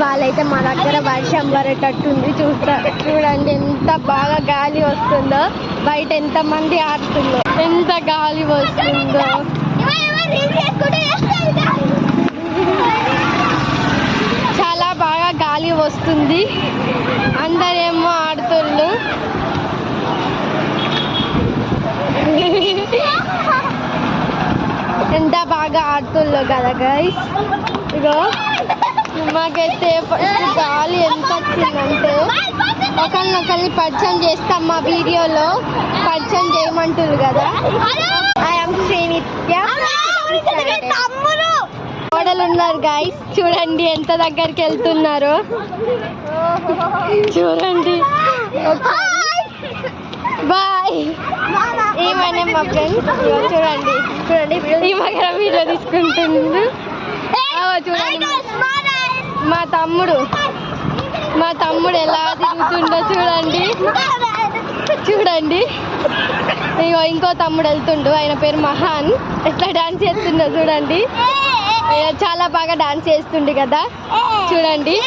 వాళ్ళైతే మా దగ్గర వర్షం పడేటట్టుంది. చూడండి ఎంత బాగా గాలి వస్తుందో, బయట ఎంత మంది ఆడుతుందో, ఎంత గాలి వస్తుందో. చాలా బాగా గాలి వస్తుంది, అందరేమో ఆడుతుండ్రు. ఎంత బాగా ఆడుతుందో కదా గైస్. ఇగో మాకైతే ఫస్ట్ గాలి ఎంత వచ్చిందంటే ఒకరినొకరిని పరిచయం చేస్తాం, మా వీడియోలో పరిచయం చేయమంటారు కదా. ఐఎమ్ శ్రీనిత్య. మోడల్ ఉన్నారు గైస్, చూడండి ఎంత దగ్గరికి వెళ్తున్నారో చూడండి. బాయ్. ఏమైనా మా ఫ్రెండ్స్ చూడండి చూడండి ఈమె వీడియో తీసుకుంటుంది. చూడండి మా తమ్ముడు ఎలా తిరుగుతుండో చూడండి చూడండి. ఇగో ఇంకో తమ్ముడు వెళ్తుండు, ఆయన పేరు మహాన్. ఎట్లా డాన్స్ చేస్తుండో చూడండి, చాలా బాగా డాన్స్ చేస్తుండే కదా. చూడండి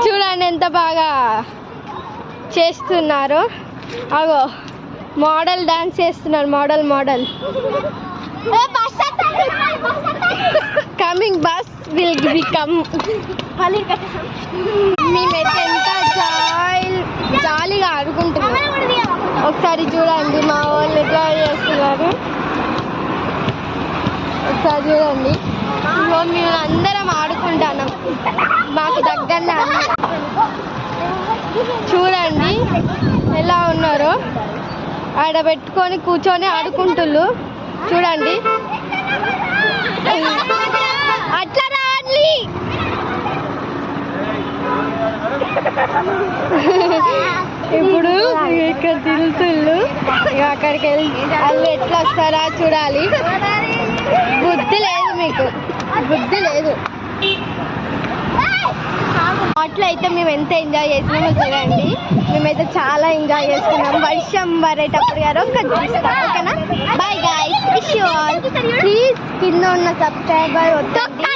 చూడండి ఎంత బాగా చేస్తున్నారు. అగో మోడల్ డాన్స్ చేస్తున్నారు, model coming bus will become. మేమైతే ఎంత జాలీగా ఆడుకుంటున్నాం. ఒకసారి చూడండి మా వాళ్ళు ఎట్లా చేస్తున్నారు, ఒకసారి చూడండి. మేము అందరం ఆడుకుంటున్నాం, మాకు దగ్గరనే. చూడండి ఎలా ఉన్నారో, ఆడ పెట్టుకొని కూర్చొని ఆడుకుంటుళ్ళు. చూడండి అట్లా రాలి. ఇప్పుడు ఇక్కడ తిరుగుతుళ్ళు, అక్కడికి వెళ్ళి వాళ్ళు ఎట్లా వస్తారా చూడాలి. బుద్ధి లేదు మీకు, బుద్ధి లేదు. అట్లయితే మేము ఎంత ఎంజాయ్ చేసినామో చూడండి. మేమైతే చాలా ఎంజాయ్ చేస్తున్నాం. వర్షం పడేటప్పుడు గారు ఓకేనా. Bye guys, wish you all. Please కింద ఉన్న సబ్స్క్రైబర్ వద్దండి.